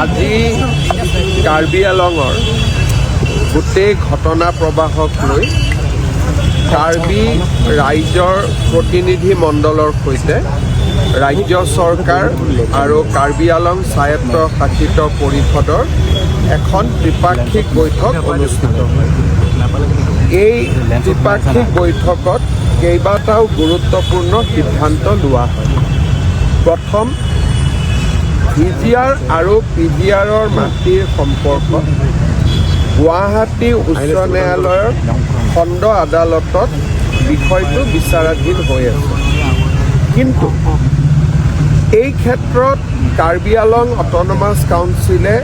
আজি কাৰ্বি আংলঙৰ গোটেই ঘটনা প্ৰবাহক লৈ কাৰ্বি ৰাইজৰ প্ৰতিনিধি মণ্ডলৰ সৈতে ৰাজ্য চৰকাৰ আৰু কাৰ্বি আংলং স্বায়ত্ত শাসিত পৰিষদৰ এখন ত্ৰিপাক্ষিক বৈঠক অনুষ্ঠিত হয়। এই ত্ৰিপাক্ষিক বৈঠকত কেইবাটাও গুৰুত্বপূৰ্ণ সিদ্ধান্ত লোৱা হয়। প্ৰথম, ভিজিআৰ আৰু পিজিআৰৰ মাটিৰ সম্পৰ্কত গুৱাহাটী উচ্চ ন্যায়ালয়ৰ খণ্ড আদালতত বিষয়টো বিচাৰাধীন হৈ আছে। কিন্তু এই ক্ষেত্ৰত কাৰ্বি আংলং অট'নমাছ কাউন্সিলে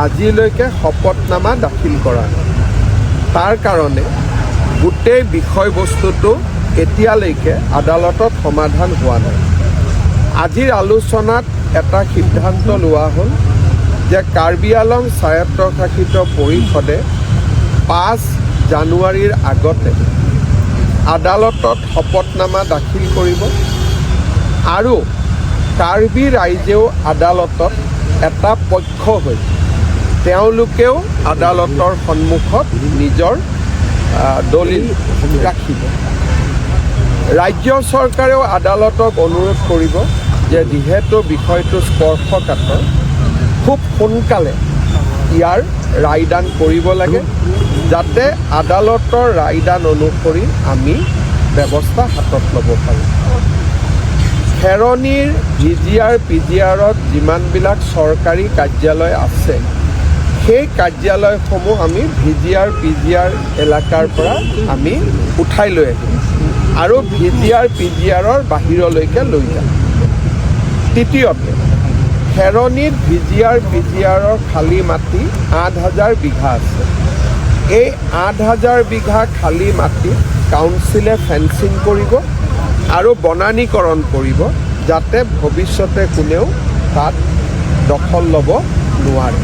আজিলৈকে শপতনামা দাখিল কৰা নাই। তাৰ কাৰণে গোটেই বিষয়বস্তুটো এতিয়ালৈকে আদালতত সমাধান হোৱা নাই। আজিৰ আলোচনাত এটা সিদ্ধান্ত লোৱা হ'ল যে কাৰ্বি আংলং স্বায়ত্তশাসিত পৰিষদে 5 জানুৱাৰীৰ আগতে আদালতত শপতনামা দাখিল কৰিব আৰু কাৰ্বি ৰাইজেও আদালতত এটা পক্ষ হৈ তেওঁলোকেও আদালতৰ সন্মুখত নিজৰ দলিল ৰাখিব। ৰাজ্য চৰকাৰেও আদালতক অনুৰোধ কৰিব যে যিহেতু বিষয়টো স্পৰ্শকাতৰ, খুব সোনকালে ইয়াৰ ৰায়দান কৰিব লাগে, যাতে আদালতৰ ৰায়দান অনুসৰি আমি ব্যৱস্থা হাতত ল'ব পাৰোঁ। খেৰণিৰ ভিজিআৰ পিজিআৰত যিমানবিলাক চৰকাৰী কাৰ্যালয় আছে, সেই কাৰ্যালয়সমূহ আমি ভিজিআৰ পিজিআৰ এলেকাৰ পৰা আমি উঠাই লৈ আহিম আৰু ভিজিআৰ পিজিআৰৰ বাহিৰলৈকে লৈ যাম। তৃতীয়তে, খেৰণিত ভিজিআৰ পিজিআৰৰ খালী মাটি 8,000 বিঘা আছে। এই 8,000 বিঘা খালী মাটি কাউন্সিলে ফেন্সিং কৰিব আৰু বনানীকৰণ কৰিব, যাতে ভৱিষ্যতে কোনেও তাত দখল ল'ব নোৱাৰে।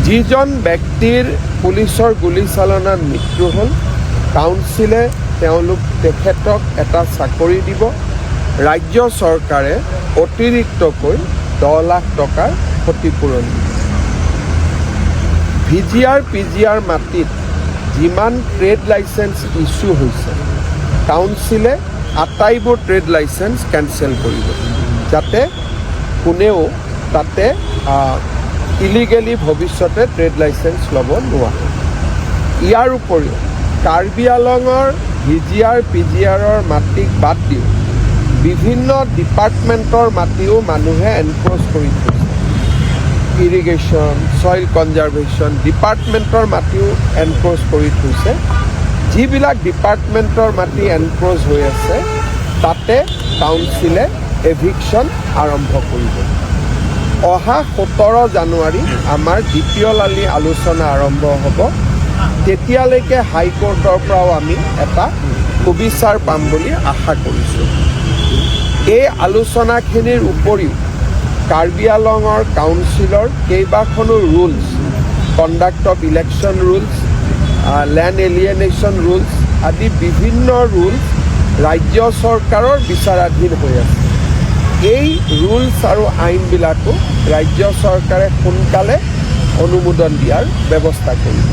যিজন ব্যক্তিৰ পুলিচৰ গুলীচালনাত মৃত্যু হ'ল, কাউন্সিলে তেখেতক এটা চাকৰি দিব। ৰাজ্য চৰকাৰে অতিৰিক্তকৈ 10 লাখ টকাৰ ক্ষতিপূৰণ দিব। ভিজিআৰ পিজিআৰ মাটিত যিমান ট্ৰেড লাইচেঞ্চ ইছ্যু হৈছে, কাউন্সিলে আটাইবোৰ ট্ৰেড লাইচেঞ্চ কেঞ্চেল কৰিব, যাতে কোনেও তাতে ইলিগেলি ভৱিষ্যতে ট্ৰেড লাইচেঞ্চ ল'ব নোৱাৰে। ইয়াৰ উপৰিও কাৰ্বি আংলঙৰ ভিজিআৰ পিজিআৰৰ মাটিক বাদ দি বিভিন্ন ডিপাৰ্টমেণ্টৰ মাটিও মানুহে এনক্ৰ'চ কৰি থৈছে। ইৰিগেশ্যন, ছইল কনজাৰ্ভেশ্যন ডিপাৰ্টমেণ্টৰ মাটিও এনক্ৰ'চ কৰি থৈছে। যিবিলাক ডিপাৰ্টমেণ্টৰ মাটি এনক্ৰ'চ হৈ আছে, তাতে কাউন্সিলে এভিকশ্যন আৰম্ভ কৰিব। অহা 17 জানুৱাৰী আমাৰ দ্বিতীয় লানি আলোচনা আৰম্ভ হ'ব। তেতিয়ালৈকে হাইকোৰ্টৰ পৰাও আমি এটা সুবিচাৰ পাম বুলি আশা কৰিছোঁ। এই আলোচনাখিনিৰ উপৰিও কাৰ্বি আংলঙৰ কাউন্সিলৰ কেইবাখনো rules, conduct of election rules, land alienation rules আদি বিভিন্ন ৰুলছ ৰাজ্য চৰকাৰৰ বিচাৰাধীন হৈ আছে। এই ৰুলছ আৰু আইনবিলাকো ৰাজ্য চৰকাৰে সোনকালে অনুমোদন দিয়াৰ ব্যৱস্থা কৰিব।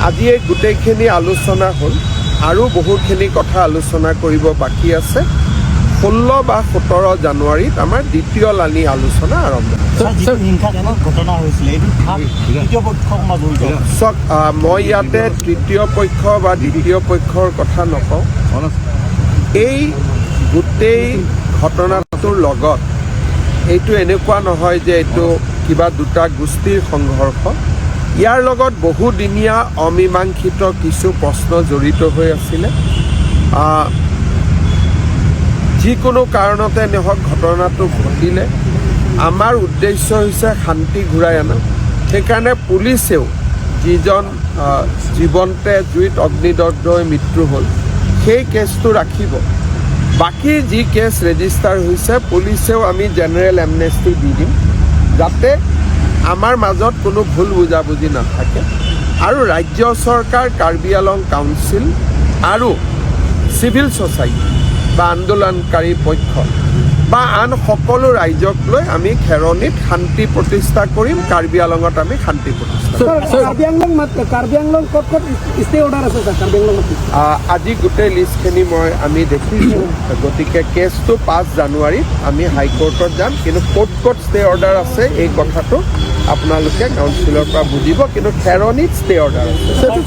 আজি এই গোটেইখিনি আলোচনা হ'ল, আৰু বহুখিনি কথা আলোচনা কৰিব বাকী আছে। 16 বা 17 জানুৱাৰীত আমাৰ দ্বিতীয় লানি আলোচনা আৰম্ভ হ'ব। চাওক, মই ইয়াতে তৃতীয় পক্ষ বা দ্বিতীয় পক্ষৰ কথা নকওঁ। এই গোটেই ঘটনাটোৰ লগত এইটো এনেকুৱা নহয় যে এইটো কিবা দুটা গোষ্ঠীৰ সংঘৰ্ষ। ইয়াৰ লগত বহুদিনীয়া অমীমাংসিত কিছু প্ৰশ্ন জড়িত হৈ আছিলে। যিকোনো কাৰণতে নহওক ঘটনাটো ঘটিলে আমাৰ উদ্দেশ্য হৈছে শান্তি ঘূৰাই অনা। সেইকাৰণে পুলিচেও যিজন জীৱন্তে জুইত অগ্নিদগ্ধ হৈ মৃত্যু হ'ল, সেই কেছটো ৰাখিব। বাকী যি কেছ ৰেজিষ্টাৰ হৈছে, পুলিচেও আমি জেনেৰেল এমনেষ্টি দি দিম, যাতে আমাৰ মাজত কোনো ভুল বুজাবুজি নাথাকে। আৰু ৰাজ্য চৰকাৰ, কাৰ্বি আংলং কাউন্সিল আৰু চিভিল ছ'চাইটি বা আন্দোলনকাৰী পক্ষ বা আন সকলো ৰাইজক লৈ আমি খেৰণীত শান্তি প্ৰতিষ্ঠা কৰিম, কাৰ্বি আংলঙত আমি শান্তি প্ৰতিষ্ঠা কৰিম। কাৰ্বি আংলং ক'ত ষ্টে অৰ্ডাৰ আছে ছাৰ কাৰ্বি আংলঙত? আজি গোটেই লিষ্টখিনি আমি দেখিছোঁ, গতিকে কেছটো 5 জানুৱাৰীত আমি হাইকোৰ্টত যাম, কিন্তু ক'ত ষ্টে অৰ্ডাৰ আছে এই কথাটো আপোনালোকে কাউন্সিলৰ পৰা বুজিব, কিন্তু খেৰণীত ষ্টে অৰ্ডাৰ আছে।